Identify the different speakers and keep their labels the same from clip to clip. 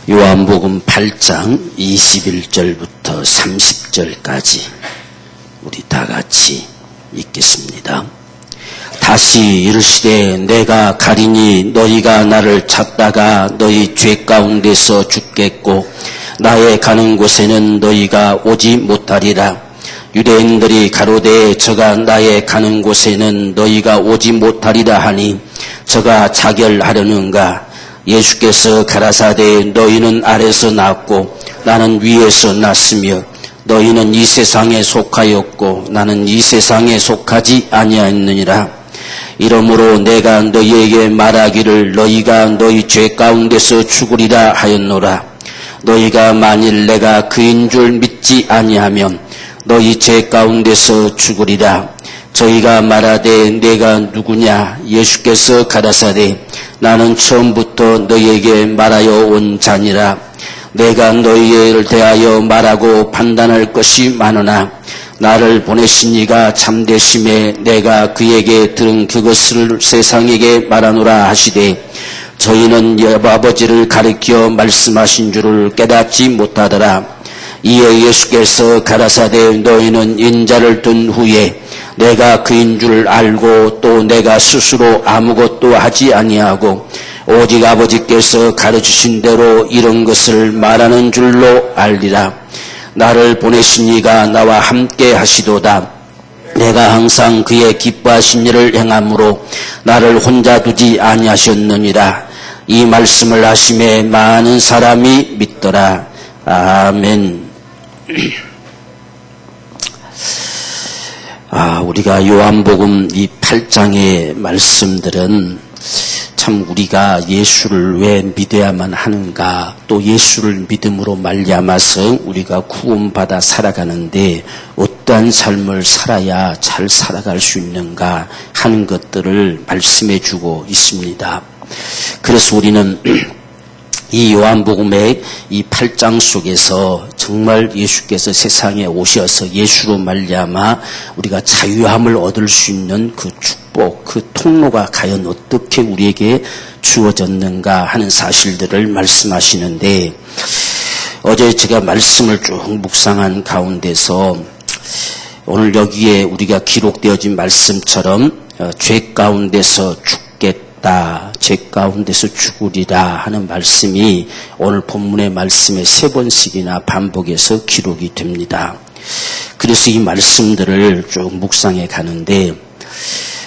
Speaker 1: 요한복음 8장 21절부터 30절까지 우리 다 같이 읽겠습니다. 다시 이르시되 내가 가리니 너희가 나를 찾다가 너희 죄 가운데서 죽겠고 나의 가는 곳에는 너희가 오지 못하리라. 유대인들이 가로되 저가 나의 가는 곳에는 너희가 오지 못하리라 하니 저가 자결하려는가? 예수께서 가라사대 너희는 아래서 났고 나는 위에서 났으며 너희는 이 세상에 속하였고 나는 이 세상에 속하지 아니하였느니라. 이러므로 내가 너희에게 말하기를 너희가 너희 죄 가운데서 죽으리라 하였노라. 너희가 만일 내가 그인 줄 믿지 아니하면 너희 죄 가운데서 죽으리라. 저희가 말하되 내가 누구냐? 예수께서 가라사대 나는 처음부터 너희에게 말하여 온 자니라. 내가 너희를 대하여 말하고 판단할 것이 많으나 나를 보내신 이가 참되심에 내가 그에게 들은 그것을 세상에게 말하노라 하시되 저희는 아버지를 가리켜 말씀하신 줄을 깨닫지 못하더라. 이에 예수께서 가라사대 너희는 인자를 둔 후에 내가 그인 줄 알고 또 내가 스스로 아무것도 하지 아니하고 오직 아버지께서 가르치신 대로 이런 것을 말하는 줄로 알리라. 나를 보내신 이가 나와 함께 하시도다. 내가 항상 그의 기뻐하신 일을 행함으로 나를 혼자 두지 아니하셨느니라. 이 말씀을 하심에 많은 사람이 믿더라. 아멘. 우리가 요한복음 이 8장의 말씀들은 참 우리가 예수를 왜 믿어야만 하는가, 또 예수를 믿음으로 말미암아서 우리가 구원받아 살아가는데 어떠한 삶을 살아야 잘 살아갈 수 있는가 하는 것들을 말씀해 주고 있습니다. 그래서 우리는 이 요한복음의 이 8장 속에서 정말 예수께서 세상에 오셔서 예수로 말미암아 우리가 자유함을 얻을 수 있는 그 축복, 그 통로가 과연 어떻게 우리에게 주어졌는가 하는 사실들을 말씀하시는데, 어제 제가 말씀을 쭉 묵상한 가운데서 오늘 여기에 우리가 기록되어진 말씀처럼 죄 가운데서 죄 가운데서 죽으리라 하는 말씀이 오늘 본문의 말씀에 3번씩이나 반복해서 기록이 됩니다. 그래서 이 말씀들을 쭉 묵상해 가는데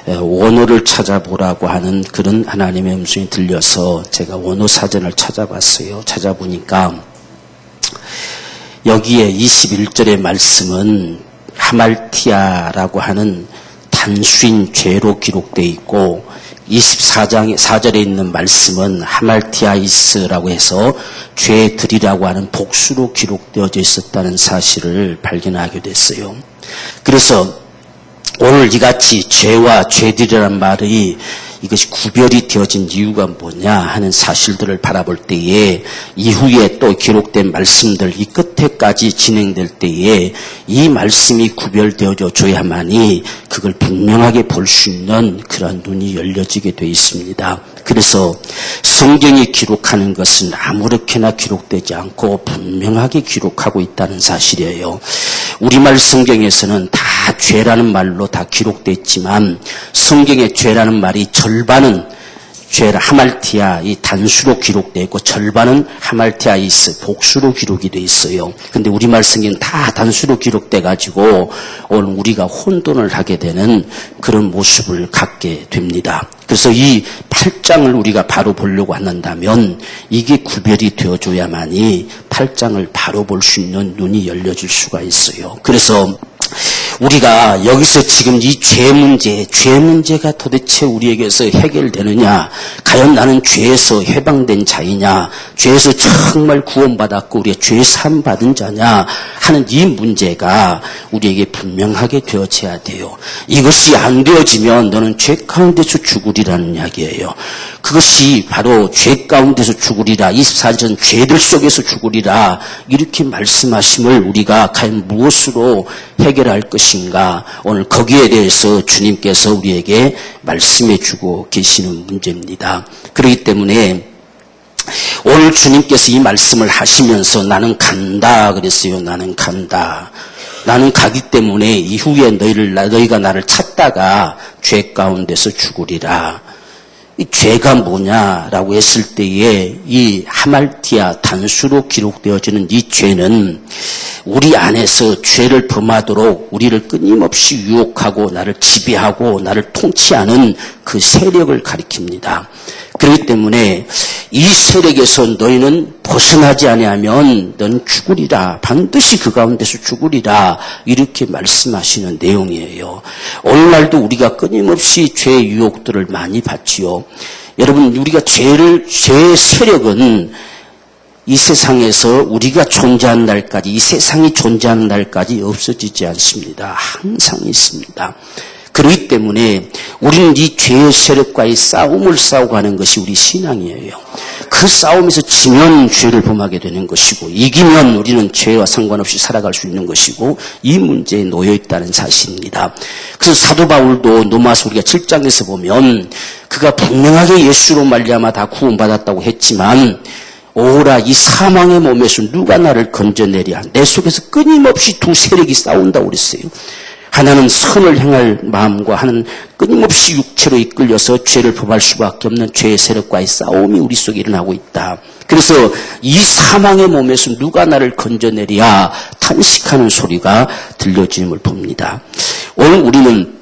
Speaker 1: 원어를 찾아보라고 하는 그런 하나님의 음성이 들려서 제가 원어 사전을 찾아봤어요. 찾아보니까 여기에 21절의 말씀은 하말티아라고 하는 단수인 죄로 기록되어 있고 24장 4절에 있는 말씀은 하말티아이스라고 해서 죄들이라고 하는 복수로 기록되어져 있었다는 사실을 발견하게 됐어요. 그래서 오늘 이같이 죄와 죄들이라는 말이 이것이 구별이 되어진 이유가 뭐냐 하는 사실들을 바라볼 때에 이후에 또 기록된 말씀들 이 끝에까지 진행될 때에 이 말씀이 구별되어져 줘야만이 그걸 분명하게 볼 수 있는 그런 눈이 열려지게 되어 있습니다. 그래서 성경이 기록하는 것은 아무렇게나 기록되지 않고 분명하게 기록하고 있다는 사실이에요. 우리말 성경에서는 다 죄라는 말로 다 기록되어 있지만 성경의 죄라는 말이 절반은 죄라 하말티아 이 단수로 기록되어 있고 절반은 하말티아이스 복수로 기록이 되어 있어요. 근데 우리말 성경은 다 단수로 기록돼 가지고 오늘 우리가 혼돈을 하게 되는 그런 모습을 갖게 됩니다. 그래서 이 8장을 우리가 바로 보려고 한다면 이게 구별이 되어줘야만이 8장을 바로 볼 수 있는 눈이 열려질 수가 있어요. 그래서 우리가 여기서 지금 이 죄 문제가 도대체 우리에게서 해결되느냐, 과연 나는 죄에서 해방된 자이냐, 죄에서 정말 구원받았고 우리가 죄 사함 받은 자냐 하는 이 문제가 우리에게 분명하게 되어져야 돼요. 이것이 안 되어지면 너는 죄 가운데서 죽으리라는 이야기예요. 그것이 바로 죄 가운데서 죽으리라, 24절 죄들 속에서 죽으리라 이렇게 말씀하심을 우리가 과연 무엇으로 해결할 것인가, 오늘 거기에 대해서 주님께서 우리에게 말씀해 주고 계시는 문제입니다. 그렇기 때문에 오늘 주님께서 이 말씀을 하시면서 나는 간다 그랬어요. 나는 간다. 나는 가기 때문에 이후에 너희가 나를 찾다가 죄 가운데서 죽으리라. 이 죄가 뭐냐라고 했을 때에 이 하말티아 단수로 기록되어지는 이 죄는 우리 안에서 죄를 범하도록 우리를 끊임없이 유혹하고 나를 지배하고 나를 통치하는 그 세력을 가리킵니다. 그렇기 때문에 이 세력에서 너희는 벗어나지 아니하면 너는 죽으리라. 반드시 그 가운데서 죽으리라. 이렇게 말씀하시는 내용이에요. 오늘날도 우리가 끊임없이 죄의 유혹들을 많이 받지요. 여러분, 우리가 죄의 세력은 이 세상에서 우리가 존재하는 날까지, 이 세상이 존재하는 날까지 없어지지 않습니다. 항상 있습니다. 그렇기 때문에 우리는 이 죄의 세력과의 싸움을 싸워가는 것이 우리 신앙이에요. 그 싸움에서 지면 죄를 범하게 되는 것이고 이기면 우리는 죄와 상관없이 살아갈 수 있는 것이고 이 문제에 놓여 있다는 사실입니다. 그래서 사도 바울도 로마서 우리가 7장에서 보면 그가 분명하게 예수로 말미암아 다 구원받았다고 했지만 오라 이 사망의 몸에서 누가 나를 건져내랴. 내 속에서 끊임없이 두 세력이 싸운다고 그랬어요. 하나는 선을 행할 마음과 하나는 끊임없이 육체로 이끌려서 죄를 범할 수밖에 없는 죄의 세력과의 싸움이 우리 속에 일어나고 있다. 그래서 이 사망의 몸에서 누가 나를 건져내랴 탄식하는 소리가 들려짐을 봅니다. 오늘 우리는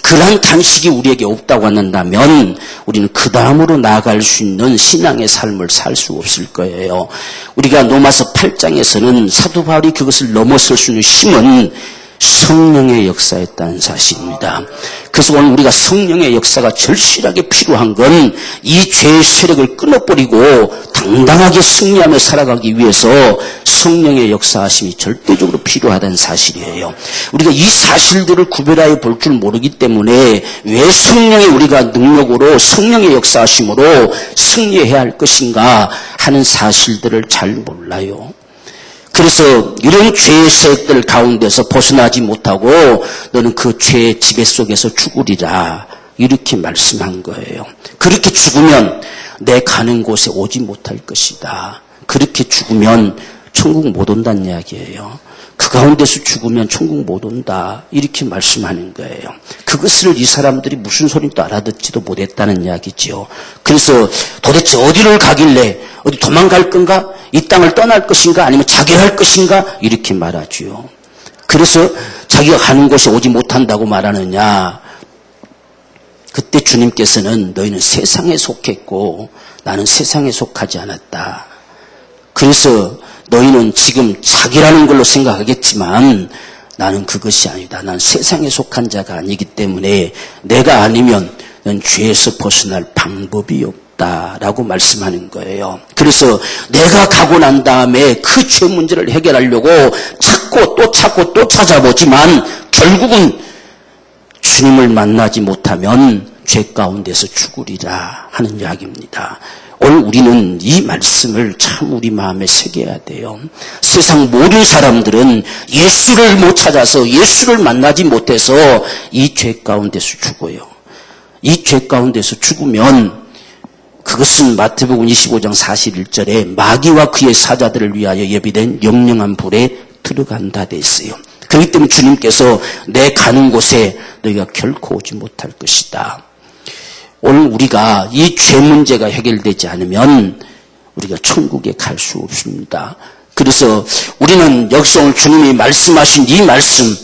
Speaker 1: 그러한 탄식이 우리에게 없다고 한다면 우리는 그 다음으로 나아갈 수 있는 신앙의 삶을 살 수 없을 거예요. 우리가 로마서 8장에서는 사도 바울이 그것을 넘어설 수 있는 힘은 성령의 역사였다는 사실입니다. 그래서 오늘 우리가 성령의 역사가 절실하게 필요한 건 이 죄의 세력을 끊어버리고 당당하게 승리하며 살아가기 위해서 성령의 역사하심이 절대적으로 필요하다는 사실이에요. 우리가 이 사실들을 구별하여 볼 줄 모르기 때문에 왜 성령의 우리가 능력으로 성령의 역사하심으로 승리해야 할 것인가 하는 사실들을 잘 몰라요. 그래서 이런 죄의 세력들 가운데서 벗어나지 못하고 너는 그 죄의 지배 속에서 죽으리라 이렇게 말씀한 거예요. 그렇게 죽으면 내 가는 곳에 오지 못할 것이다. 그렇게 죽으면 천국 못 온다는 이야기예요. 그 가운데서 죽으면 천국 못 온다 이렇게 말씀하는 거예요. 그것을 이 사람들이 무슨 소리도 알아듣지도 못했다는 이야기지요. 그래서 도대체 어디를 가길래 어디 도망갈 건가? 이 땅을 떠날 것인가? 아니면 자결할 것인가? 이렇게 말하지요. 그래서 자기가 가는 곳에 오지 못한다고 말하느냐? 그때 주님께서는 너희는 세상에 속했고 나는 세상에 속하지 않았다. 그래서 너희는 지금 자기라는 걸로 생각하겠지만 나는 그것이 아니다. 난 세상에 속한 자가 아니기 때문에 내가 아니면 넌 죄에서 벗어날 방법이 없다라고 말씀하는 거예요. 그래서 내가 가고 난 다음에 그 죄 문제를 해결하려고 찾고 또 찾아보지만 결국은 주님을 만나지 못하면 죄 가운데서 죽으리라 하는 이야기입니다. 오늘 우리는 이 말씀을 참 우리 마음에 새겨야 돼요. 세상 모든 사람들은 예수를 못 찾아서 예수를 만나지 못해서 이 죄 가운데서 죽어요. 이 죄 가운데서 죽으면 그것은 마태복음 25장 41절에 마귀와 그의 사자들을 위하여 예비된 영영한 불에 들어간다 돼 있어요. 그렇기 때문에 주님께서 내 가는 곳에 너희가 결코 오지 못할 것이다. 오늘 우리가 이 죄 문제가 해결되지 않으면 우리가 천국에 갈 수 없습니다. 그래서 우리는 역시 오늘 주님이 말씀하신 이 말씀,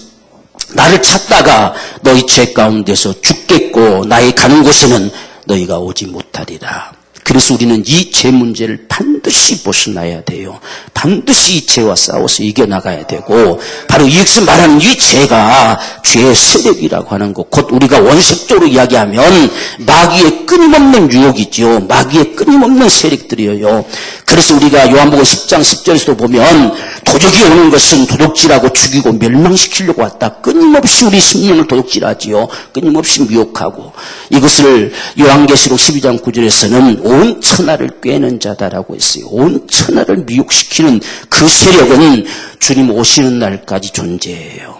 Speaker 1: 나를 찾다가 너희 죄 가운데서 죽겠고 나의 가는 곳에는 너희가 오지 못하리라. 그래서 우리는 이 죄 문제를 반드시 벗어나야 돼요. 반드시 이 죄와 싸워서 이겨나가야 되고 바로 여기서 말하는 이 죄가 죄의 세력이라고 하는 것, 곧 우리가 원색적으로 이야기하면 마귀의 끊임없는 유혹이죠. 마귀의 끊임없는 세력들이에요. 그래서 우리가 요한복음 10장 10절에서도 보면 도적이 오는 것은 도둑질하고 죽이고 멸망시키려고 왔다. 끊임없이 우리 심령을 도둑질하지요. 끊임없이 미혹하고 이것을 요한계시록 12장 9절에서는 온 천하를 꿰는 자다라고 했어요. 온 천하를 미혹시키는 그 세력은 주님 오시는 날까지 존재해요.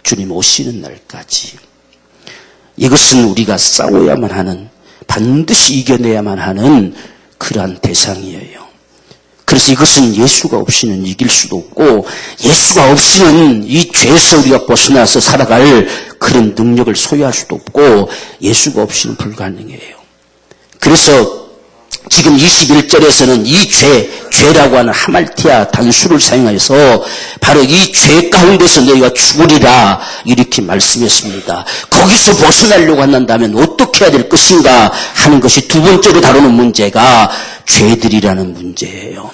Speaker 1: 주님 오시는 날까지. 이것은 우리가 싸워야만 하는, 반드시 이겨내야만 하는 그러한 대상이에요. 그래서 이것은 예수가 없이는 이길 수도 없고 예수가 없이는 이 죄에서 우리가 벗어나서 살아갈 그런 능력을 소유할 수도 없고 예수가 없이는 불가능해요. 그래서 지금 21절에서는 이 죄라고 하는 하말티아 단수를 사용해서 바로 이 죄 가운데서 너희가 죽으리라 이렇게 말씀했습니다. 거기서 벗어나려고 한다면 어떻게 해야 될 것인가 하는 것이 두 번째로 다루는 문제가 죄들이라는 문제예요.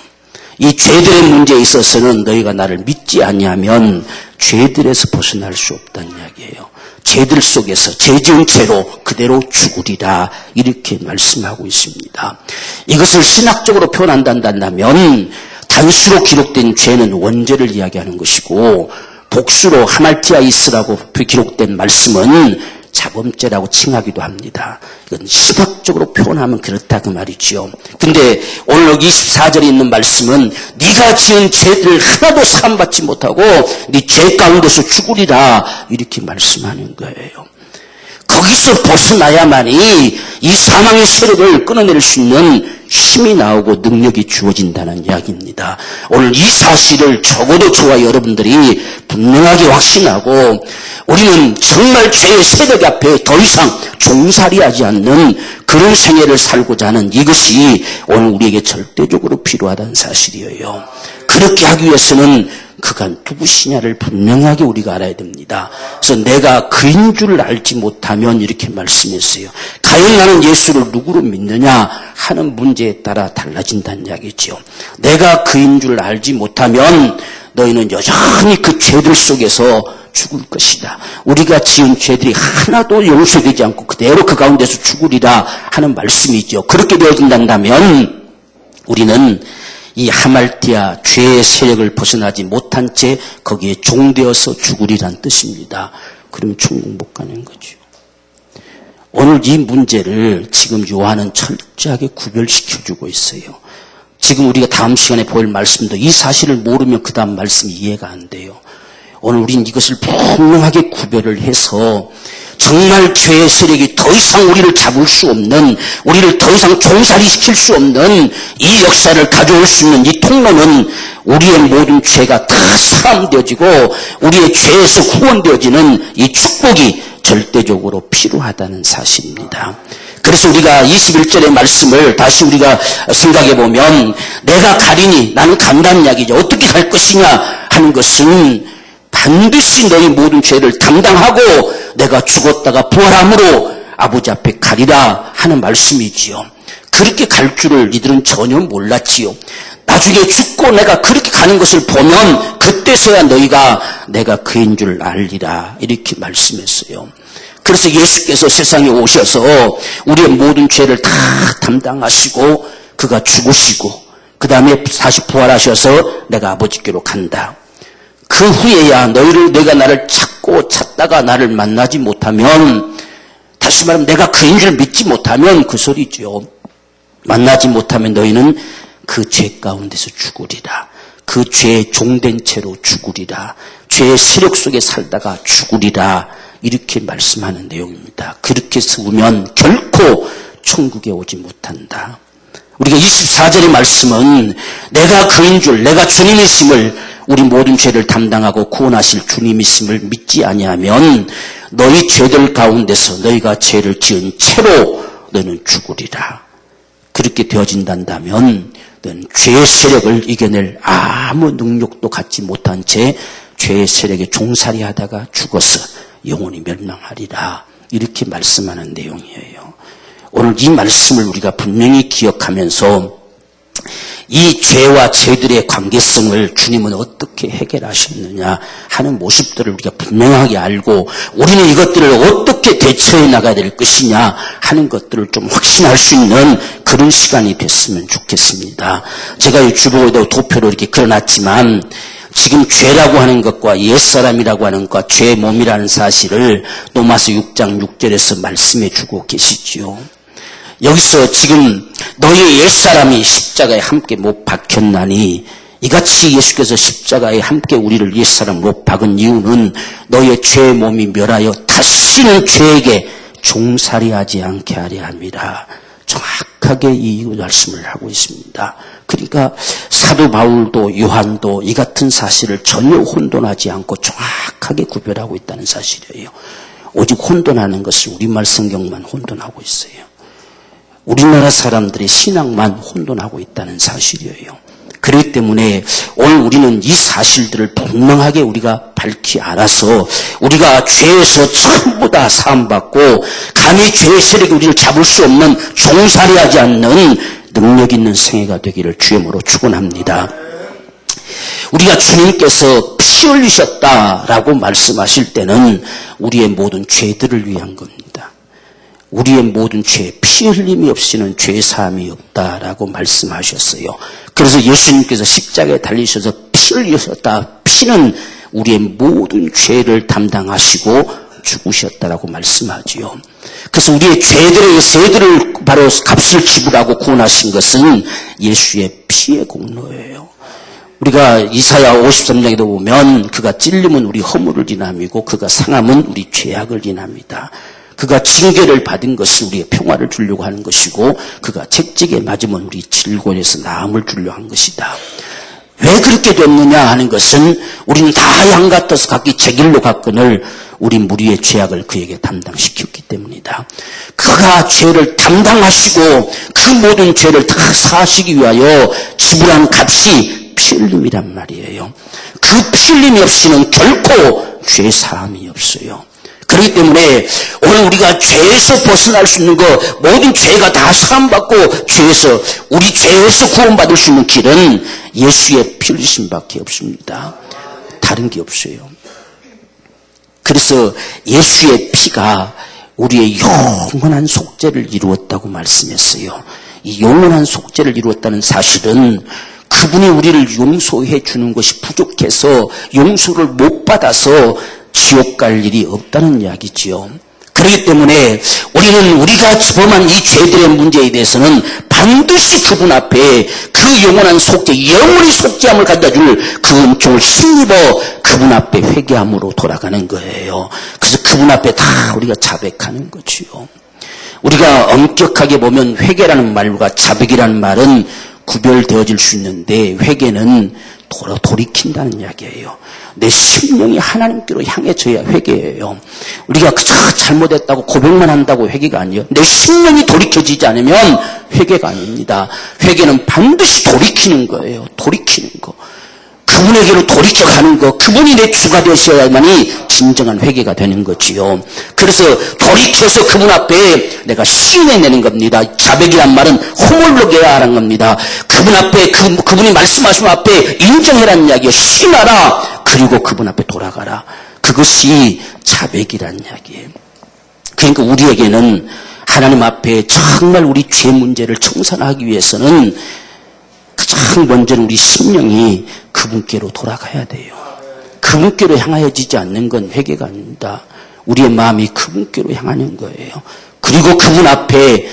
Speaker 1: 이 죄들의 문제에 있어서는 너희가 나를 믿지 아니하면 죄들에서 벗어날 수 없다는 이야기예요. 죄들 속에서 죄 지은 채로 그대로 죽으리라 이렇게 말씀하고 있습니다. 이것을 신학적으로 표현한다면 단수로 기록된 죄는 원죄를 이야기하는 것이고 복수로 하말티아이스라고 기록된 말씀은 자범죄라고 칭하기도 합니다. 이건 신학적으로 표현하면 그렇다 그 말이죠. 근데 오늘 24절에 있는 말씀은 네가 지은 죄를 하나도 사함받지 못하고 네 죄 가운데서 죽으리라 이렇게 말씀하는 거예요. 거기서 벗어나야만이 이 사망의 세력을 끊어낼 수 있는 힘이 나오고 능력이 주어진다는 이야기입니다. 오늘 이 사실을 적어도 저와 여러분들이 분명하게 확신하고 우리는 정말 죄의 세력 앞에 더 이상 종살이하지 않는 그런 생애를 살고자 하는 이것이 오늘 우리에게 절대적으로 필요하다는 사실이에요. 그렇게 하기 위해서는 그가 누구시냐를 분명하게 우리가 알아야 됩니다. 그래서 내가 그인 줄 알지 못하면 이렇게 말씀했어요. 과연 나는 예수를 누구로 믿느냐 하는 문제에 따라 달라진다는 이야기죠. 내가 그인 줄 알지 못하면 너희는 여전히 그 죄들 속에서 죽을 것이다. 우리가 지은 죄들이 하나도 용서되지 않고 그대로 그 가운데서 죽으리라 하는 말씀이죠. 그렇게 되어진다면 우리는 이 하말티아 죄의 세력을 벗어나지 못한 채 거기에 종되어서 죽으리란 뜻입니다. 그러면 천국 못 가는 거죠. 오늘 이 문제를 지금 요한은 철저하게 구별시켜주고 있어요. 지금 우리가 다음 시간에 볼 말씀도 이 사실을 모르면 그 다음 말씀이 이해가 안 돼요. 오늘 우리는 이것을 분명하게 구별을 해서 정말 죄의 세력이 더 이상 우리를 잡을 수 없는, 우리를 더 이상 종살이시킬 수 없는 이 역사를 가져올 수 있는 이 통로는 우리의 모든 죄가 다 사함되어지고 우리의 죄에서 후원되어지는 이 축복이 절대적으로 필요하다는 사실입니다. 그래서 우리가 21절의 말씀을 다시 우리가 생각해 보면 내가 가리니 나는 간다는 이야기죠. 어떻게 갈 것이냐 하는 것은 반드시 너희 모든 죄를 담당하고 내가 죽었다가 부활함으로 아버지 앞에 가리라 하는 말씀이지요. 그렇게 갈 줄을 이들은 전혀 몰랐지요. 나중에 죽고 내가 그렇게 가는 것을 보면 그때서야 너희가 내가 그인 줄 알리라 이렇게 말씀했어요. 그래서 예수께서 세상에 오셔서 우리의 모든 죄를 다 담당하시고 그가 죽으시고 그 다음에 다시 부활하셔서 내가 아버지께로 간다. 그 후에야 내가 나를 찾다가 나를 만나지 못하면, 다시 말하면 내가 그인 줄 믿지 못하면 그 소리죠. 만나지 못하면 너희는 그 죄 가운데서 죽으리라. 그 죄에 종된 채로 죽으리라. 죄의 세력 속에 살다가 죽으리라. 이렇게 말씀하는 내용입니다. 그렇게 죽으면 결코 천국에 오지 못한다. 우리가 24절의 말씀은 내가 그인 줄, 내가 주님이심을, 우리 모든 죄를 담당하고 구원하실 주님이심을 믿지 아니하면 너희 죄들 가운데서 너희가 죄를 지은 채로 너는 죽으리라. 그렇게 되어진다면 너는 죄의 세력을 이겨낼 아무 능력도 갖지 못한 채 죄의 세력에 종살이하다가 죽어서 영원히 멸망하리라. 이렇게 말씀하는 내용이에요. 오늘 이 말씀을 우리가 분명히 기억하면서 이 죄와 죄들의 관계성을 주님은 어떻게 해결하셨느냐 하는 모습들을 우리가 분명하게 알고 우리는 이것들을 어떻게 대처해 나가야 될 것이냐 하는 것들을 좀 확신할 수 있는 그런 시간이 됐으면 좋겠습니다. 제가 이 주보에도 도표로 이렇게 그려놨지만 지금 죄라고 하는 것과 옛사람이라고 하는 것과 죄의 몸이라는 사실을 로마서 6장 6절에서 말씀해 주고 계시지요. 여기서 지금 너희 옛사람이 십자가에 함께 못 박혔나니 이같이 예수께서 십자가에 함께 우리를 옛사람 못 박은 이유는 너희의 죄의 몸이 멸하여 다시는 죄에게 종살이하지 않게 하려 함이라. 정확하게 이 말씀을 하고 있습니다. 그러니까 사도 바울도 요한도 이 같은 사실을 전혀 혼돈하지 않고 정확하게 구별하고 있다는 사실이에요. 오직 혼돈하는 것은 우리말 성경만 혼돈하고 있어요. 우리나라 사람들의 신앙만 혼돈하고 있다는 사실이에요. 그렇기 때문에 오늘 우리는 이 사실들을 분명하게 우리가 밝히 알아서 우리가 죄에서 전부 다 사함받고 감히 죄의 세력이 우리를 잡을 수 없는 종살이하지 않는 능력 있는 생애가 되기를 주님으로 축원합니다. 우리가 주님께서 피 흘리셨다라고 말씀하실 때는 우리의 모든 죄들을 위한 겁니다. 우리의 모든 죄, 피 흘림이 없이는 죄 사함이 없다라고 말씀하셨어요. 그래서 예수님께서 십자가에 달리셔서 피 흘리셨다. 피는 우리의 모든 죄를 담당하시고 죽으셨다라고 말씀하지요. 그래서 우리의 죄들의 세들을 바로 값을 지불하고 구원하신 것은 예수의 피의 공로예요. 우리가 이사야 53장에도 보면 그가 찔림은 우리 허물을 인함이고 그가 상함은 우리 죄악을 인합니다. 그가 징계를 받은 것은 우리의 평화를 주려고 하는 것이고 그가 채찍에 맞으면 우리 질곤에서 나음을 주려고 한 것이다. 왜 그렇게 됐느냐 하는 것은 우리는 다 양 같아서 각기 제 길로 갔거늘 우리 무리의 죄악을 그에게 담당시켰기 때문이다. 그가 죄를 담당하시고 그 모든 죄를 다 사하시기 위하여 지불한 값이 피 흘림이란 말이에요. 그 피 흘림이 없이는 결코 죄 사함이 없어요. 그렇기 때문에 오늘 우리가 죄에서 벗어날 수 있는 것, 모든 죄가 다 사함받고 우리 죄에서 구원받을 수 있는 길은 예수의 피 흘리심밖에 없습니다. 다른 게 없어요. 그래서 예수의 피가 우리의 영원한 속죄를 이루었다고 말씀했어요. 이 영원한 속죄를 이루었다는 사실은 그분이 우리를 용서해 주는 것이 부족해서 용서를 못 받아서 지옥 갈 일이 없다는 이야기지요. 그렇기 때문에 우리는 우리가 범한 이 죄들의 문제에 대해서는 반드시 그분 앞에 그 영원한 속죄, 영원히 속죄함을 가져줄 그 은총을 힘입어 그분 앞에 회개함으로 돌아가는 거예요. 그래서 그분 앞에 다 우리가 자백하는 거지요. 우리가 엄격하게 보면 회개라는 말과 자백이라는 말은 구별되어질 수 있는데 회개는 돌이킨다는 이야기예요. 내 심령이 하나님께로 향해져야 회개예요. 우리가 그저 잘못했다고 고백만 한다고 회개가 아니에요. 내 심령이 돌이켜지지 않으면 회개가 아닙니다. 회개는 반드시 돌이키는 거예요. 돌이키는 거. 그분에게로 돌이켜가는 거, 그분이 내 주가 되셔야만이 진정한 회개가 되는 거지요. 그래서 돌이켜서 그분 앞에 내가 시인해내는 겁니다. 자백이란 말은 호물로게야 하는 겁니다. 그분 앞에 그분이 말씀하신 앞에 인정해라는 이야기예요. 시인하라. 그리고 그분 앞에 돌아가라. 그것이 자백이란 이야기예요. 그러니까 우리에게는 하나님 앞에 정말 우리 죄 문제를 청산하기 위해서는 가장 먼저는 우리 심령이 그분께로 돌아가야 돼요. 그분께로 향하여지지 않는 건 회개가 아닙니다. 우리의 마음이 그분께로 향하는 거예요. 그리고 그분 앞에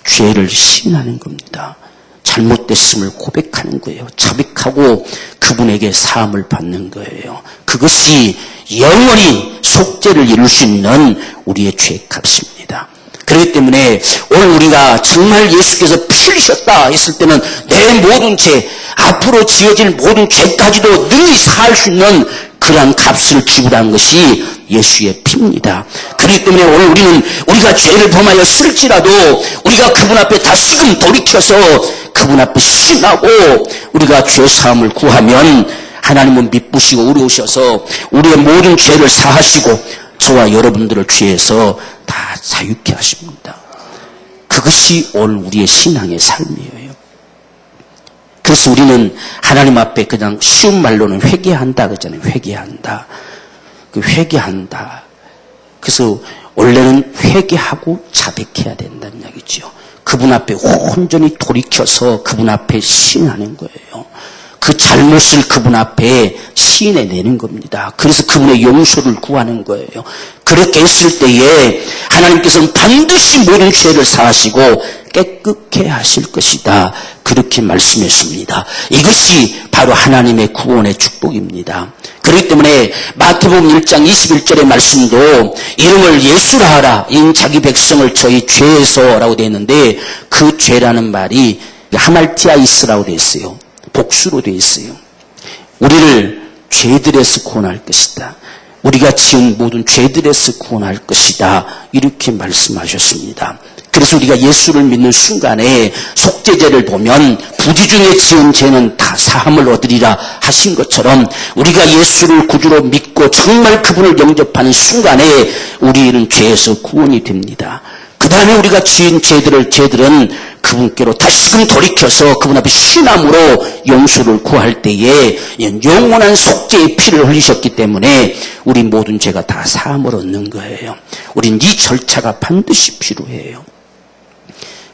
Speaker 1: 죄를 시인하는 겁니다. 잘못됐음을 고백하는 거예요. 자백하고 그분에게 사함을 받는 거예요. 그것이 영원히 속죄를 이룰 수 있는 우리의 죄값입니다. 그렇기 때문에 오늘 우리가 정말 예수께서 피 흘리셨다 했을 때는 내 모든 죄, 앞으로 지어질 모든 죄까지도 능히 사할 수 있는 그러한 값을 지불한 것이 예수의 피입니다. 그렇기 때문에 오늘 우리가 죄를 범하였을지라도 우리가 그분 앞에 다시금 돌이켜서 그분 앞에 신하고 우리가 죄 사함을 구하면 하나님은 미쁘시고 의로우셔서 우리의 모든 죄를 사하시고 저와 여러분들을 죄에서 다 자유케 하십니다. 그것이 오늘 우리의 신앙의 삶이에요. 그래서 우리는 하나님 앞에 그냥 쉬운 말로는 회개한다 그러잖아요. 회개한다. 회개한다. 그래서 원래는 회개하고 자백해야 된다는 이야기죠. 그분 앞에 온전히 돌이켜서 그분 앞에 신하는 거예요. 그 잘못을 그분 앞에 시인해내는 겁니다. 그래서 그분의 용서를 구하는 거예요. 그렇게 했을 때에 하나님께서는 반드시 모든 죄를 사하시고 깨끗게 하실 것이다. 그렇게 말씀했습니다. 이것이 바로 하나님의 구원의 축복입니다. 그렇기 때문에 마태복음 1장 21절의 말씀도 이름을 예수라 하라. 인 자기 백성을 저희 죄에서라고 되어 있는데 그 죄라는 말이 하말티아이스라고 되어 있어요. 복수로 되어 있어요. 우리를 죄들에서 구원할 것이다. 우리가 지은 모든 죄들에서 구원할 것이다. 이렇게 말씀하셨습니다. 그래서 우리가 예수를 믿는 순간에 속죄제를 보면 부지 중에 지은 죄는 다 사함을 얻으리라 하신 것처럼 우리가 예수를 구주로 믿고 정말 그분을 영접하는 순간에 우리는 죄에서 구원이 됩니다. 그 다음에 우리가 지은 죄들은 그분께로 다시금 돌이켜서 그분 앞에 신함으로 용서를 구할 때에 영원한 속죄의 피를 흘리셨기 때문에 우리 모든 죄가 다 사함을 얻는 거예요. 우리는 이 절차가 반드시 필요해요.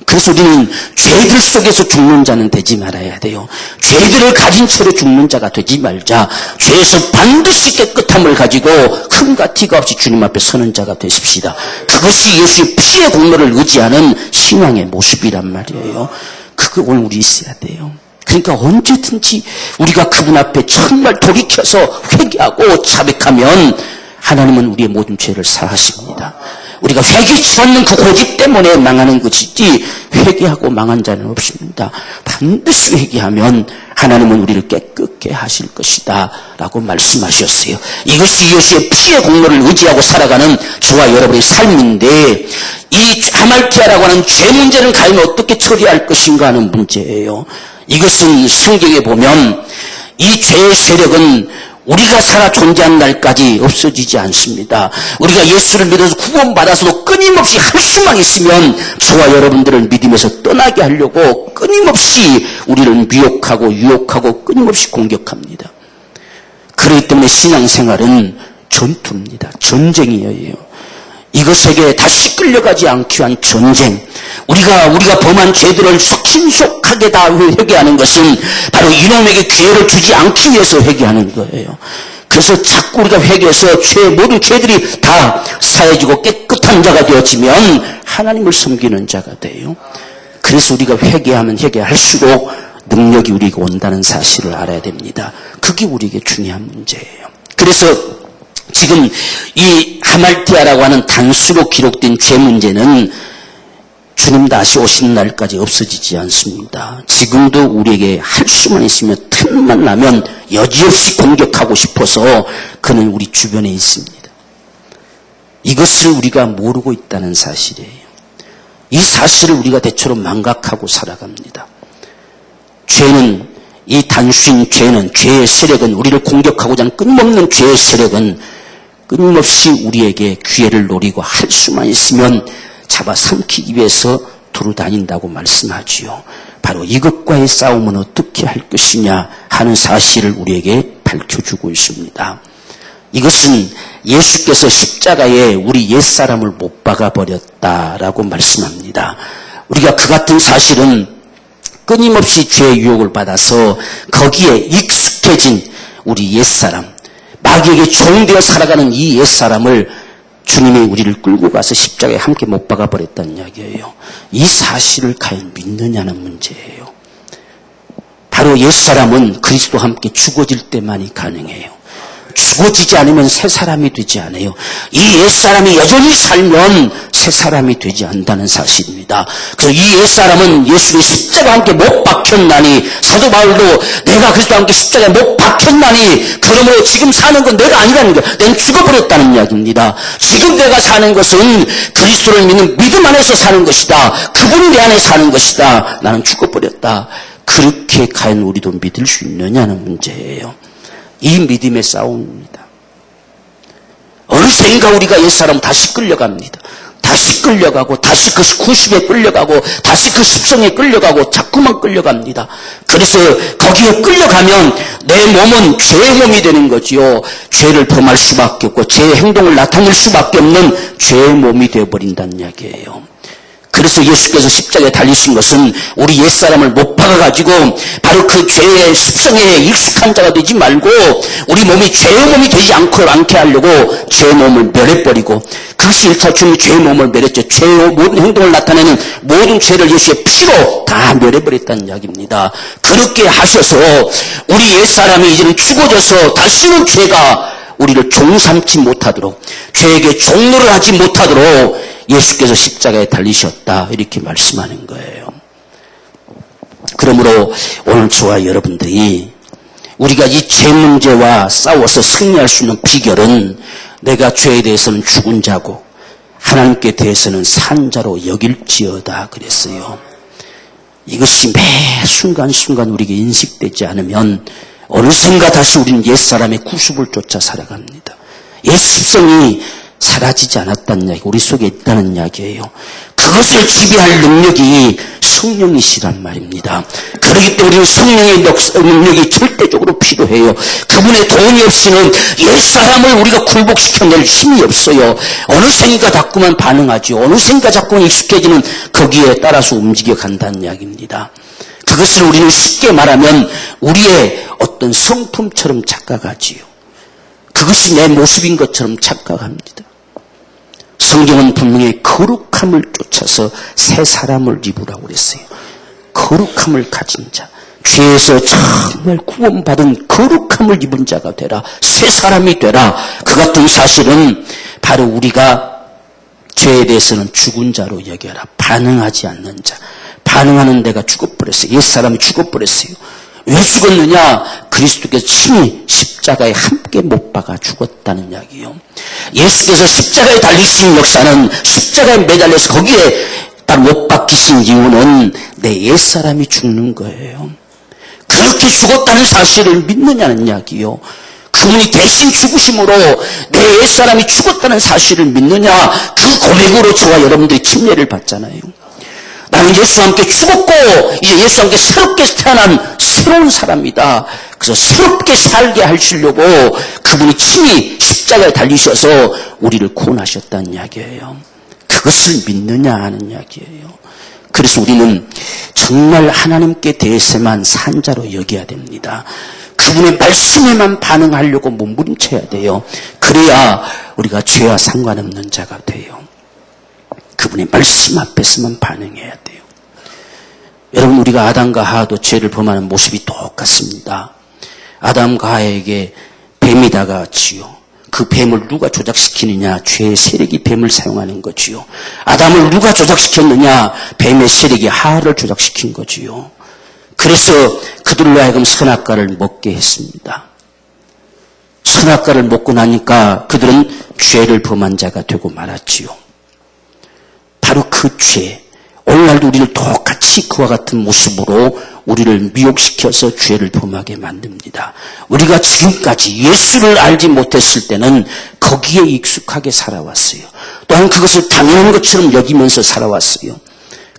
Speaker 1: 그래서 우리는 죄들 속에서 죽는 자는 되지 말아야 돼요. 죄들을 가진 채로 죽는 자가 되지 말자. 죄에서 반드시 깨끗함을 가지고 흠과 티가 없이 주님 앞에 서는 자가 되십시다. 그것이 예수의 피의 공로를 의지하는 신앙의 모습이란 말이에요. 그거 오늘 우리 있어야 돼요. 그러니까 언제든지 우리가 그분 앞에 정말 돌이켜서 회개하고 자백하면 하나님은 우리의 모든 죄를 사하십니다. 우리가 회개치 않는 그 고집 때문에 망하는 것이지 회개하고 망한 자는 없습니다. 반드시 회개하면 하나님은 우리를 깨끗게 하실 것이다 라고 말씀하셨어요. 이것이 예수의 피의 공로를 의지하고 살아가는 저와 여러분의 삶인데 이 하말티아라고 하는 죄 문제는 과연 어떻게 처리할 것인가 하는 문제예요. 이것은 성경에 보면 이 죄의 세력은 우리가 살아 존재한 날까지 없어지지 않습니다. 우리가 예수를 믿어서 구원받아서도 끊임없이 할 수만 있으면 저와 여러분들을 믿음에서 떠나게 하려고 끊임없이 우리를 미혹하고 유혹하고 끊임없이 공격합니다. 그렇기 때문에 신앙생활은 전투입니다. 전쟁이에요. 이것에게 다시 끌려가지 않기 위한 전쟁. 우리가 범한 죄들을 신속하게 다 회개하는 것은 바로 이놈에게 기회를 주지 않기 위해서 회개하는 거예요. 그래서 자꾸 우리가 회개해서 모든 죄들이 다 사해지고 깨끗한 자가 되어지면 하나님을 섬기는 자가 돼요. 그래서 우리가 회개하면 회개할수록 능력이 우리에게 온다는 사실을 알아야 됩니다. 그게 우리에게 중요한 문제예요. 그래서 지금 이 하말티아라고 하는 단수로 기록된 죄 문제는 주님 다시 오시는 날까지 없어지지 않습니다. 지금도 우리에게 할 수만 있으면 틈만 나면 여지없이 공격하고 싶어서 그는 우리 주변에 있습니다. 이것을 우리가 모르고 있다는 사실이에요. 이 사실을 우리가 대체로 망각하고 살아갑니다. 죄는 이 단순 죄는 죄의 세력은 우리를 공격하고자 하는 끊임없는 죄의 세력은 끊임없이 우리에게 기회를 노리고 할 수만 있으면 잡아삼키기 위해서 두루다닌다고 말씀하지요. 바로 이것과의 싸움은 어떻게 할 것이냐 하는 사실을 우리에게 밝혀주고 있습니다. 이것은 예수께서 십자가에 우리 옛사람을 못 박아버렸다라고 말씀합니다. 우리가 그 같은 사실은 끊임없이 죄의 유혹을 받아서 거기에 익숙해진 우리 옛사람, 마귀에게 종되어 살아가는 이 옛사람을 주님이 우리를 끌고 가서 십자가에 함께 못 박아버렸다는 이야기예요. 이 사실을 과연 믿느냐는 문제예요. 바로 옛사람은 그리스도와 함께 죽어질 때만이 가능해요. 죽어지지 않으면 새 사람이 되지 않아요. 이 옛사람이 여전히 살면 새 사람이 되지 않는다는 사실입니다. 그래서 이 옛사람은 예수의 십자가와 함께 못 박혔나니, 사도 바울도 내가 그리스도와 함께 십자가에 못 박혔나니 그러므로 지금 사는 건 내가 아니라는 거예요. 난 죽어버렸다는 이야기입니다. 지금 내가 사는 것은 그리스도를 믿는 믿음 안에서 사는 것이다. 그분이 내 안에 사는 것이다. 나는 죽어버렸다. 그렇게 과연 우리도 믿을 수 있느냐는 문제예요. 이 믿음의 싸움입니다. 어느샌가 우리가 옛사람 다시 끌려갑니다. 다시 끌려가고 다시 그 구습에 끌려가고 다시 그 습성에 끌려가고 자꾸만 끌려갑니다. 그래서 거기에 끌려가면 내 몸은 죄의 몸이 되는 거지요. 죄를 범할 수밖에 없고 죄의 행동을 나타낼 수밖에 없는 죄의 몸이 되어버린다는 이야기예요. 그래서 예수께서 십자가에 달리신 것은 우리 옛사람을 못 박아가지고 바로 그 죄의 습성에 익숙한 자가 되지 말고 우리 몸이 죄의 몸이 되지 않게 하려고 죄의 몸을 멸해버리고, 그것이 1차 주님이 죄의 몸을 멸했죠. 죄의 모든 행동을 나타내는 모든 죄를 예수의 피로 다 멸해버렸다는 이야기입니다. 그렇게 하셔서 우리 옛사람이 이제는 죽어져서 다시는 죄가 우리를 종삼지 못하도록, 죄에게 종노를 하지 못하도록 예수께서 십자가에 달리셨다, 이렇게 말씀하는 거예요. 그러므로 오늘 저와 여러분들이 우리가 이 죄 문제와 싸워서 승리할 수 있는 비결은 내가 죄에 대해서는 죽은 자고 하나님께 대해서는 산 자로 여길지어다 그랬어요. 이것이 매 순간순간 우리에게 인식되지 않으면 어느샌가 다시 우리는 옛사람의 구습을 쫓아 살아갑니다. 옛 습성이 사라지지 않았다는 이야기, 우리 속에 있다는 이야기예요. 그것을 지배할 능력이 성령이시란 말입니다. 그렇기 때문에 우리는 성령의 능력이 절대적으로 필요해요. 그분의 도움이 없이는 옛사람을 우리가 굴복시켜낼 힘이 없어요. 어느샌가 자꾸만 반응하죠. 어느샌가 자꾸만 익숙해지는 거기에 따라서 움직여 간다는 이야기입니다. 그것을 우리는 쉽게 말하면 우리의 어떤 성품처럼 착각하지요. 그것이 내 모습인 것처럼 착각합니다. 성경은 분명히 거룩함을 쫓아서 새 사람을 입으라고 그랬어요. 거룩함을 가진 자, 죄에서 정말 구원받은 거룩함을 입은 자가 되라, 새 사람이 되라. 그 같은 사실은 바로 우리가 죄에 대해서는 죽은 자로 여겨라, 반응하지 않는 자. 반응하는 데가 죽어버렸어요. 옛사람이 죽어버렸어요. 왜 죽었느냐? 그리스도께서 친히 십자가에 함께 못 박아 죽었다는 이야기예요. 예수께서 십자가에 달리신 역사는 십자가에 매달려서 거기에 딱 못 박히신 이유는 내 옛사람이 죽는 거예요. 그렇게 죽었다는 사실을 믿느냐는 이야기요. 그분이 대신 죽으심으로 내 옛사람이 죽었다는 사실을 믿느냐, 그 고백으로 저와 여러분들이 침례를 받잖아요. 나는 예수와 함께 죽었고 이제 예수와 함께 새롭게 태어난 새로운 사람이다. 그래서 새롭게 살게 하시려고 그분이 친히 십자가에 달리셔서 우리를 구원하셨다는 이야기예요. 그것을 믿느냐 하는 이야기예요. 그래서 우리는 정말 하나님께 대해서만 산 자로 여겨야 됩니다. 그분의 말씀에만 반응하려고 몸부림쳐야 돼요. 그래야 우리가 죄와 상관없는 자가 돼요. 그분의 말씀 앞에서만 반응해야 돼요. 여러분, 우리가 아담과 하와도 죄를 범하는 모습이 똑같습니다. 아담과 하와에게 뱀이 다가왔지요. 그 뱀을 누가 조작시키느냐? 죄의 세력이 뱀을 사용하는 거지요. 아담을 누가 조작시켰느냐? 뱀의 세력이 하와를 조작시킨 거지요. 그래서 그들로 하여금 선악과를 먹게 했습니다. 선악과를 먹고 나니까 그들은 죄를 범한 자가 되고 말았지요. 바로 그 죄, 오늘날도 우리를 똑같이 그와 같은 모습으로 우리를 미혹시켜서 죄를 범하게 만듭니다. 우리가 지금까지 예수를 알지 못했을 때는 거기에 익숙하게 살아왔어요. 또한 그것을 당연한 것처럼 여기면서 살아왔어요.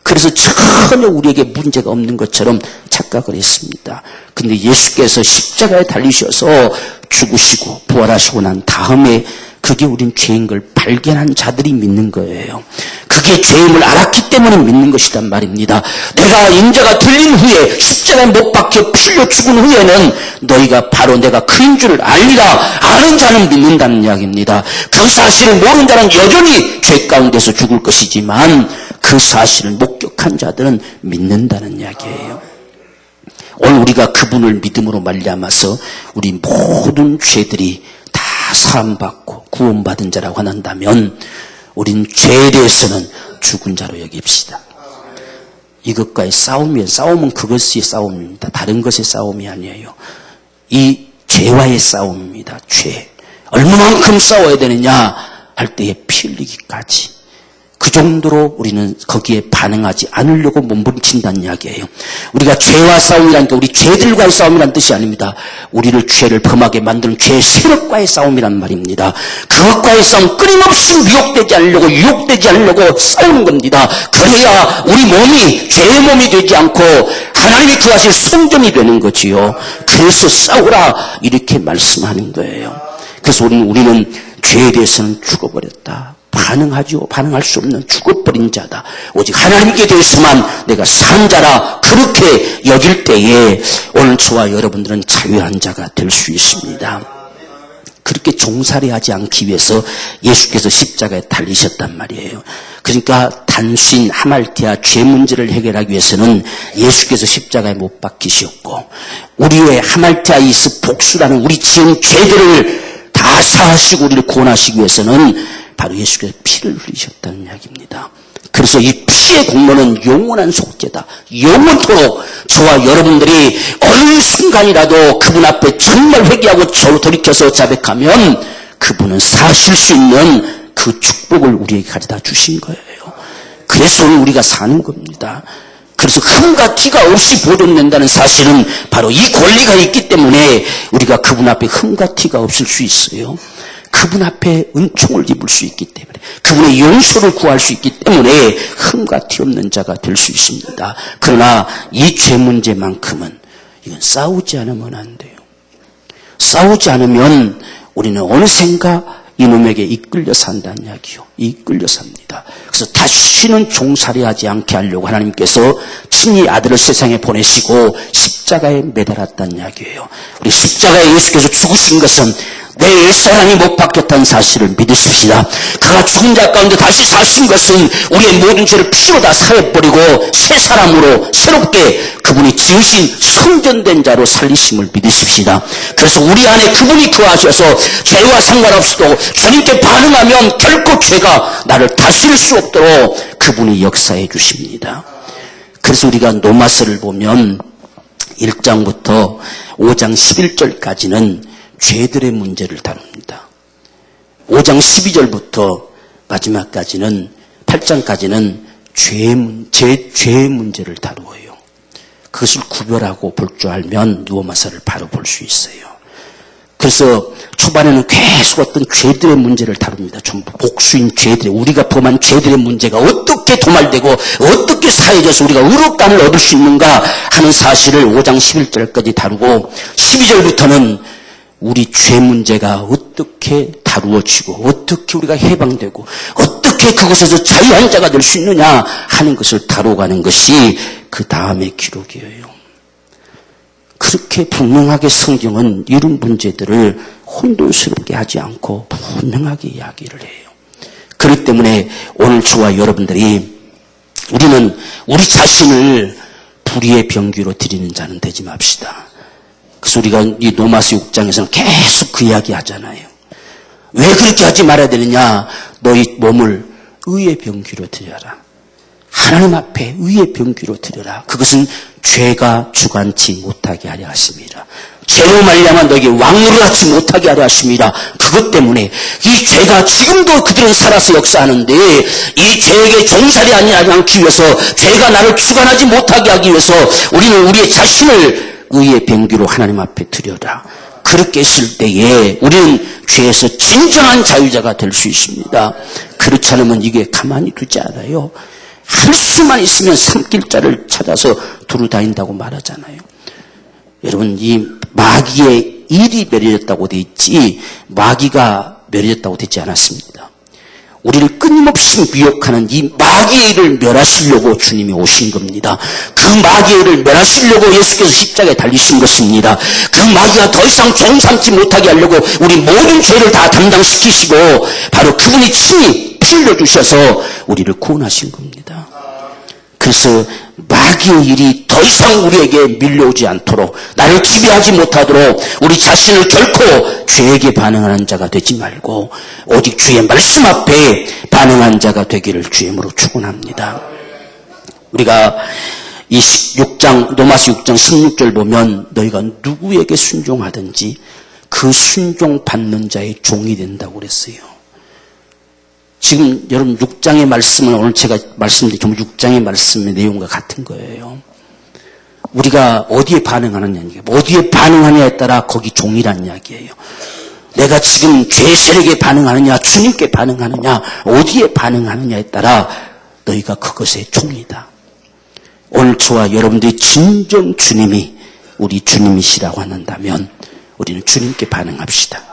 Speaker 1: 그래서 전혀 우리에게 문제가 없는 것처럼 착각을 했습니다. 근데 예수께서 십자가에 달리셔서 죽으시고 부활하시고 난 다음에 그게 우린 죄인 걸 발견한 자들이 믿는 거예요. 그게 죄임을 알았기 때문에 믿는 것이란 말입니다. 내가 인자가 들린 후에 십자가에 못 박혀 풀려 죽은 후에는 너희가 바로 내가 그인 줄을 알리라. 아는 자는 믿는다는 이야기입니다. 그 사실을 모르는 자는 여전히 죄 가운데서 죽을 것이지만 그 사실을 목격한 자들은 믿는다는 이야기예요. 오늘 우리가 그분을 믿음으로 말미암아서 우리 모든 죄들이 다 사함받고 구원받은 자라고 한다면 우린 죄에 대해서는 죽은 자로 여깁시다. 이것과의 싸움은 그것의 싸움입니다. 다른 것의 싸움이 아니에요. 이 죄와의 싸움입니다. 죄. 얼마만큼 싸워야 되느냐 할 때에 피 흘리기까지. 그 정도로 우리는 거기에 반응하지 않으려고 몸부림친다는 이야기예요. 우리가 죄와 싸움이라는 게 우리 죄들과의 싸움이라는 뜻이 아닙니다. 우리를 죄를 범하게 만드는 죄의 세력과의 싸움이란 말입니다. 그것과의 싸움, 끊임없이 미혹되지 않으려고 유혹되지 않으려고 싸우는 겁니다. 그래야 우리 몸이 죄의 몸이 되지 않고 하나님이 구하실 성전이 되는 거지요. 그래서 싸우라 이렇게 말씀하는 거예요. 그래서 우리는 죄에 대해서는 죽어버렸다. 반응하죠. 반응할 수 없는 죽어버린 자다. 오직 하나님께 대해서만 내가 산 자라 그렇게 여길 때에 오늘 저와 여러분들은 자유한 자가 될 수 있습니다. 그렇게 종살이하지 않기 위해서 예수께서 십자가에 달리셨단 말이에요. 그러니까 단순 하말티아 죄 문제를 해결하기 위해서는 예수께서 십자가에 못 박히셨고 우리의 하말티아이스 복수라는 우리 지은 죄들을 다 사하시고 우리를 구원하시기 위해서는 바로 예수께서 피를 흘리셨다는 이야기입니다. 그래서 이 피의 공로는 영원한 속죄다. 영원토록 저와 여러분들이 어느 순간이라도 그분 앞에 정말 회개하고 돌이켜서 자백하면 그분은 사실 수 있는 그 축복을 우리에게 가져다 주신 거예요. 그래서 우리가 사는 겁니다. 그래서 흠과 티가 없이 보존된다는 사실은 바로 이 권리가 있기 때문에 우리가 그분 앞에 흠과 티가 없을 수 있어요. 그분 앞에 은총을 입을 수 있기 때문에 그분의 용서를 구할 수 있기 때문에 흠과 티 없는 자가 될 수 있습니다. 그러나 이 죄 문제만큼은 이건 싸우지 않으면 안 돼요. 싸우지 않으면 우리는 어느샌가 이놈에게 이끌려 산다는 이야기요. 이끌려 삽니다. 그래서 다시는 종살이하지 않게 하려고 하나님께서 친히 아들을 세상에 보내시고 십자가에 매달았다는 이야기예요. 우리 십자가에 예수께서 죽으신 것은 내 옛사람이 못 박혔다는 사실을 믿으십시다. 그가 죽은 자 가운데 다시 사신 것은 우리의 모든 죄를 피로 다 사해버리고 새 사람으로 새롭게 그분이 지으신 성전된 자로 살리심을 믿으십시다. 그래서 우리 안에 그분이 거하셔서 죄와 상관없이도 주님께 반응하면 결코 죄가 나를 다스릴 수 없도록 그분이 역사해 주십니다. 그래서 우리가 노마서를 보면 1장부터 5장 11절까지는 죄들의 문제를 다룹니다. 5장 12절부터 마지막까지는 8장까지는 죄의 문제를 다루어요. 그것을 구별하고 볼 줄 알면 누워마사를 바로 볼 수 있어요. 그래서 초반에는 계속 어떤 죄들의 문제를 다룹니다. 전부 복수인 죄들의 우리가 범한 죄들의 문제가 어떻게 도말되고 어떻게 사해져서 우리가 의롭다함을 얻을 수 있는가 하는 사실을 5장 11절까지 다루고 12절부터는 우리 죄 문제가 어떻게 다루어지고 어떻게 우리가 해방되고 어떻게 그곳에서 자유한 자가 될 수 있느냐 하는 것을 다뤄가는 것이 그 다음의 기록이에요. 그렇게 분명하게 성경은 이런 문제들을 혼돈스럽게 하지 않고 분명하게 이야기를 해요. 그렇기 때문에 오늘 저와 여러분들이 우리는 우리 자신을 불의의 병기로 드리는 자는 되지 맙시다. 그래서 우리가 이 노마서 6장에서는 계속 그 이야기 하잖아요. 왜 그렇게 하지 말아야 되느냐? 너희 몸을 의의 병기로 드려라. 하나님 앞에 의의 병기로 드려라. 그것은 죄가 주관치 못하게 하려 하십니다. 죄로 말미암아 너에게 왕노를 하지 못하게 하려 하십니다. 그것 때문에 이 죄가 지금도 그들은 살아서 역사하는데 이 죄에게 종살이 않기 위해서 죄가 나를 주관하지 못하게 하기 위해서 우리는 우리의 자신을 의의 병기로 하나님 앞에 드려라. 그렇게 했을 때에 우리는 죄에서 진정한 자유자가 될 수 있습니다. 그렇지 않으면 이게 가만히 두지 않아요. 할 수만 있으면 삼킬 자를 찾아서 두루 다닌다고 말하잖아요. 여러분, 이 마귀의 일이 멸해졌다고 돼 있지 마귀가 멸해졌다고 되지 않았습니다. 우리를 끊임없이 미혹하는 이 마귀의 일을 멸하시려고 주님이 오신 겁니다. 그 마귀의 일을 멸하시려고 예수께서 십자가에 달리신 것입니다. 그 마귀가 더 이상 종삼지 못하게 하려고 우리 모든 죄를 다 담당시키시고 바로 그분이 친히 피 흘려주셔서 우리를 구원하신 겁니다. 그래서 마귀의 일이 더 이상 우리에게 밀려오지 않도록 나를 지배하지 못하도록 우리 자신을 결코 죄에게 반응하는 자가 되지 말고 오직 주의 말씀 앞에 반응한 자가 되기를 주임으로 축원합니다. 우리가 이 6장 노마서 6장 16절 보면 너희가 누구에게 순종하든지 그 순종받는 자의 종이 된다고 그랬어요. 지금 여러분 6장의 말씀은 오늘 제가 말씀드린 전부 6장의 말씀의 내용과 같은 거예요. 우리가 어디에 반응하느냐, 어디에 반응하느냐에 따라 거기 종이란 이야기예요. 내가 지금 죄의 세력에 반응하느냐, 주님께 반응하느냐, 어디에 반응하느냐에 따라 너희가 그것의 종이다. 오늘 저와 여러분들이 진정 주님이 우리 주님이시라고 한다면 우리는 주님께 반응합시다.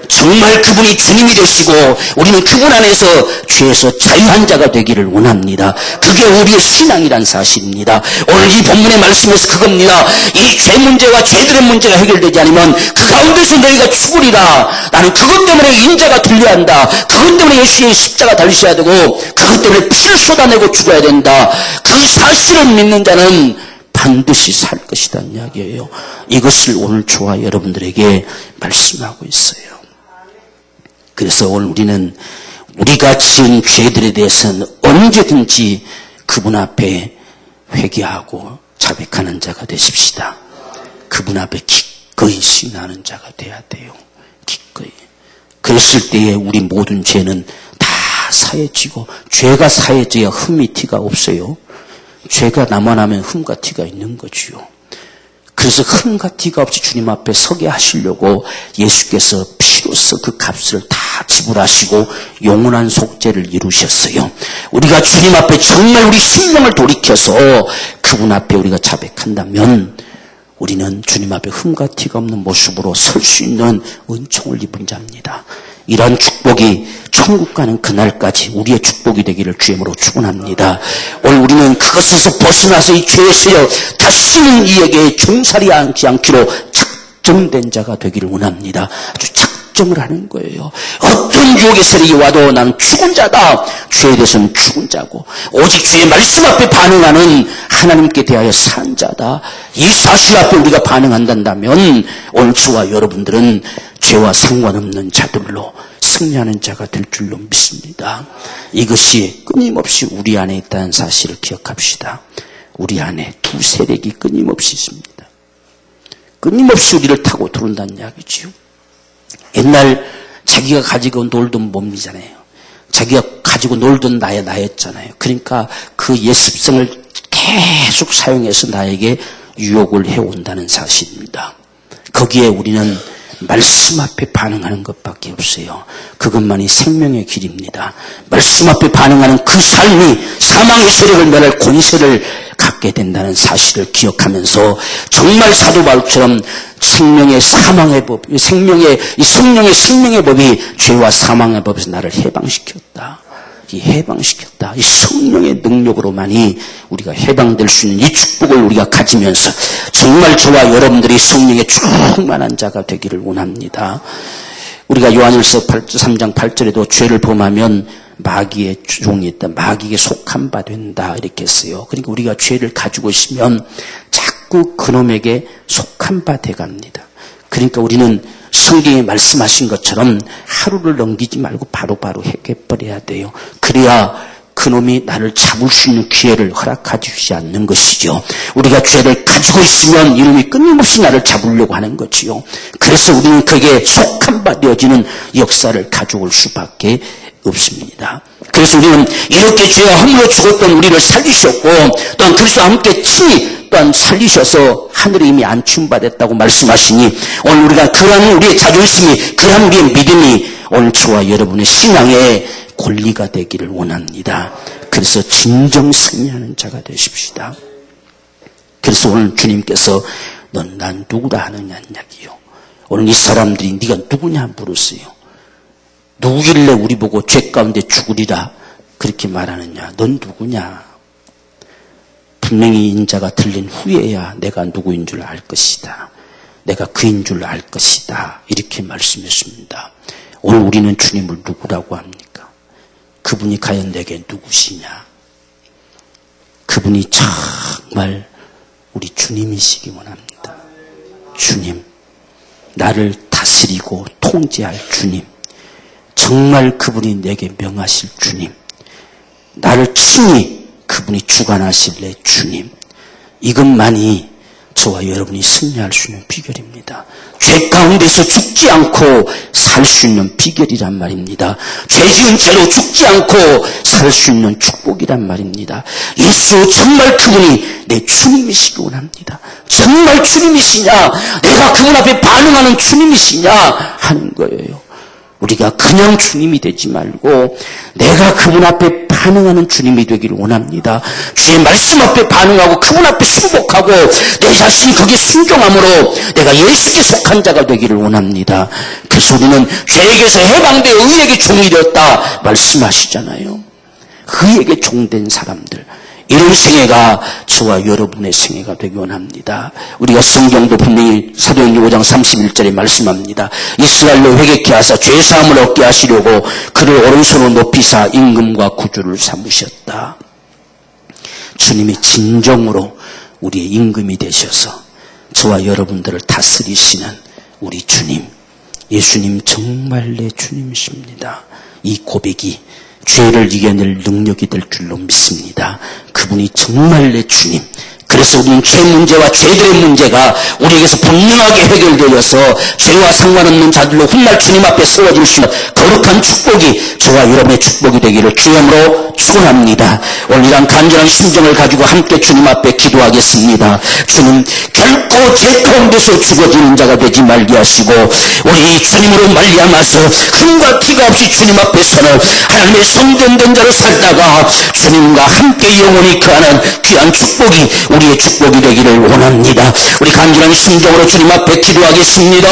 Speaker 1: 정말 그분이 주님이 되시고 우리는 그분 안에서 죄에서 자유한 자가 되기를 원합니다. 그게 우리의 신앙이란 사실입니다. 오늘 이 본문의 말씀에서 그겁니다. 이 죄 문제와 죄들의 문제가 해결되지 않으면 그 가운데서 너희가 죽으리라. 나는 그것 때문에 인자가 들려야 한다. 그것 때문에 예수의 십자가 달리셔야 되고 그것 때문에 피를 쏟아내고 죽어야 된다. 그 사실을 믿는 자는 반드시 살 것이라는 이야기예요. 이것을 오늘 저와 여러분들에게 말씀하고 있어요. 그래서 오늘 우리는 우리가 지은 죄들에 대해서는 언제든지 그분 앞에 회개하고 자백하는 자가 되십시다. 그분 앞에 기꺼이 신하는 자가 돼야 돼요. 기꺼이. 그랬을 때에 우리 모든 죄는 다 사해지고, 죄가 사해져야 흠이 티가 없어요. 죄가 남아나면 흠과 티가 있는 거지요. 그래서 흠과 티가 없이 주님 앞에 서게 하시려고 예수께서 피로써 그 값을 다 지불하시고 영원한 속죄를 이루셨어요. 우리가 주님 앞에 정말 우리 심령을 돌이켜서 그분 앞에 우리가 자백한다면 우리는 주님 앞에 흠과 티가 없는 모습으로 설 수 있는 은총을 입은 자입니다. 이런 축복이 천국 가는 그날까지 우리의 축복이 되기를 주님으로 축원합니다. 오늘 우리는 그것에서 벗어나서 이 죄의 세력 다시는 이에게 종살이 하지 않기로 작정된 자가 되기를 원합니다. 아주 작정을 하는 거예요. 어떤 유혹의 세력이 와도 나는 죽은 자다. 죄에 대해서는 죽은 자고 오직 주의 말씀 앞에 반응하는 하나님께 대하여 산 자다. 이 사실 앞에 우리가 반응한다면 오늘 저와 여러분들은 죄와 상관없는 자들로 승리하는 자가 될 줄로 믿습니다. 이것이 끊임없이 우리 안에 있다는 사실을 기억합시다. 우리 안에 두 세력이 끊임없이 있습니다. 끊임없이 우리를 타고 들어온다는 이야기지요. 옛날 자기가 가지고 놀던 몸이잖아요. 자기가 가지고 놀던 나였잖아요. 그러니까 그 옛 습성을 계속 사용해서 나에게 유혹을 해온다는 사실입니다. 거기에 우리는 말씀 앞에 반응하는 것밖에 없어요. 그것만이 생명의 길입니다. 말씀 앞에 반응하는 그 삶이 사망의 세력을 멸할 권세를 갖게 된다는 사실을 기억하면서 정말 사도 바울처럼 생명의 사망의 법, 생명의 법이 죄와 사망의 법에서 나를 해방시켰다. 이 성령의 능력으로만이 우리가 해방될 수 있는 이 축복을 우리가 가지면서 정말 저와 여러분들이 성령에 충만한 자가 되기를 원합니다. 우리가 요한일서 3장 8절에도 죄를 범하면 마귀의 종이 있다. 마귀에게 속한 바 된다. 이렇게 했어요. 그러니까 우리가 죄를 가지고 있으면 자꾸 그놈에게 속한 바 돼갑니다. 그러니까 우리는 성경에 말씀하신 것처럼 하루를 넘기지 말고 바로바로 해결버려야 돼요. 그래야 그놈이 나를 잡을 수 있는 기회를 허락해 주지 않는 것이죠. 우리가 죄를 가지고 있으면 이놈이 끊임없이 나를 잡으려고 하는 거지요. 그래서 우리는 그에게 속한 바 되어지는 역사를 가져올 수밖에 없습니다. 그래서 우리는 이렇게 죄와 허물로 죽었던 우리를 살리셨고 또한 그리스도와 함께 친히 또한 살리셔서 하늘에 이미 안춤받았다고 말씀하시니 오늘 우리가 그러한 우리의 자존심이 그러한 우리의 믿음이 오늘 저와 여러분의 신앙의 권리가 되기를 원합니다. 그래서 진정 승리하는 자가 되십시다. 그래서 오늘 주님께서 넌 난 누구라 하느냐는 이야기요. 오늘 이 사람들이 네가 누구냐 물었어요. 누구길래 우리 보고 죄 가운데 죽으리라 그렇게 말하느냐. 넌 누구냐. 분명히 인자가 들린 후에야 내가 누구인 줄 알 것이다. 내가 그인 줄 알 것이다. 이렇게 말씀했습니다. 오늘 우리는 주님을 누구라고 합니까? 그분이 과연 내게 누구시냐? 그분이 정말 우리 주님이시기 원합니다. 주님, 나를 다스리고 통제할 주님, 정말 그분이 내게 명하실 주님, 나를 친히 그분이 주관하실래 주님, 이것만이 저와 여러분이 승리할 수 있는 비결입니다. 죄 가운데서 죽지 않고 살 수 있는 비결이란 말입니다. 죄 지은 죄로 죽지 않고 살 수 있는 축복이란 말입니다. 예수 정말 그분이 내 주님이시기 원합니다. 정말 주님이시냐, 내가 그분 앞에 반응하는 주님이시냐 하는 거예요. 우리가 그냥 주님이 되지 말고 내가 그분 앞에 반응하는 주님이 되기를 원합니다. 주의 말씀 앞에 반응하고 그분 앞에 순복하고 내 자신이 거기에 순종함으로 내가 예수께 속한 자가 되기를 원합니다. 그래서 우리는 죄에게서 해방되어 의에게 종이 되었다 말씀하시잖아요. 의에게 종된 사람들, 이런 생애가 저와 여러분의 생애가 되기 원합니다. 우리가 성경도 분명히 사도행전 5장 31절에 말씀합니다. 이스라엘로 회개케 하사 죄사함을 얻게 하시려고 그를 오른손으로 높이사 임금과 구주를 삼으셨다. 주님이 진정으로 우리의 임금이 되셔서 저와 여러분들을 다스리시는 우리 주님, 예수님 정말 내 주님이십니다. 이 고백이 죄를 이겨낼 능력이 될 줄로 믿습니다. 그분이 정말 내 주님. 그래서 우리는 죄 문제와 죄들의 문제가 우리에게서 분명하게 해결되어서 죄와 상관없는 자들로 훗날 주님 앞에 세워질 수 있는 거룩한 축복이 저와 여러분의 축복이 되기를 주님으로 축원합니다. 오늘 이런 간절한 심정을 가지고 함께 주님 앞에 기도하겠습니다. 주님, 결코 죄 가운데서 죽어지는 자가 되지 말게 하시고 우리 주님으로 말미암아서 흠과 티가 없이 주님 앞에 서는 하나님의 성전된 자로 살다가 주님과 함께 영원히 거하는 귀한 축복이 우리의 축복이 되기를 원합니다. 우리 간절한 심정으로 주님 앞에 기도하겠습니다.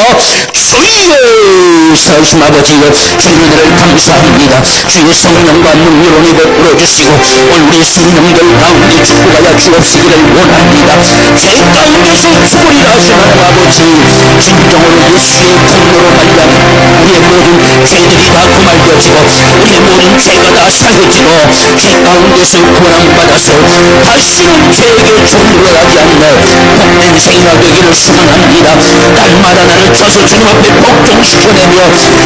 Speaker 1: 주여, 사우신 아버지, 주님의 은혜를 감사합니다. 주의 성령과 능력을 베풀어 주시고 오늘 우리 성령들 가운데 축복하여 주옵시기를 원합니다. 죄 가운데서 죽으리라 하시는 아버지, 진정으로 예수의 공로로 말미암아 우리의 모든 죄들이 다 고말되어지고 우리의 모든 죄가 다 사해지고 죄 가운데서 구원받아서 다시는 죄에게 종로하지 않는 복된 생애가 되기를 소망합니다. 날마다 나를 쳐서 주님 앞에 복종시켜내며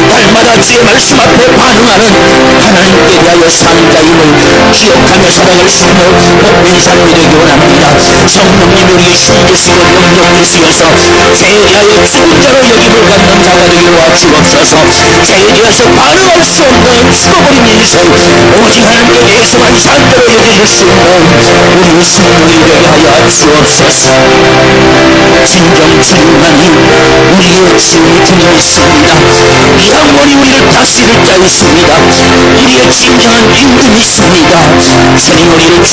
Speaker 1: 날마다 주의 말씀 앞에 반응하는 하나님께 대하여 사는 자임을 기억하며 살아갈 수 있는 복된 삶이 되기 원합니다. 성령님이 우리의 힘 되시고 능력 되시어서 죄에 대하여 죽은 자로 여김을 갖는 자가 되기를 주옵소서. 죄에 대해서 반응할 수 없는 죽어버린 인생, 오직 하나님께 대해서만 산대로 여겨질 수 있는 우리의 성령이 되게 하여 주옵소서. 진정 주님만이 우리의 지음이 분명 있습니다. 영원히 우리를 다스릴 자 있습니다. 우리의 진정한 임금이 있습니다. 주님, 우리를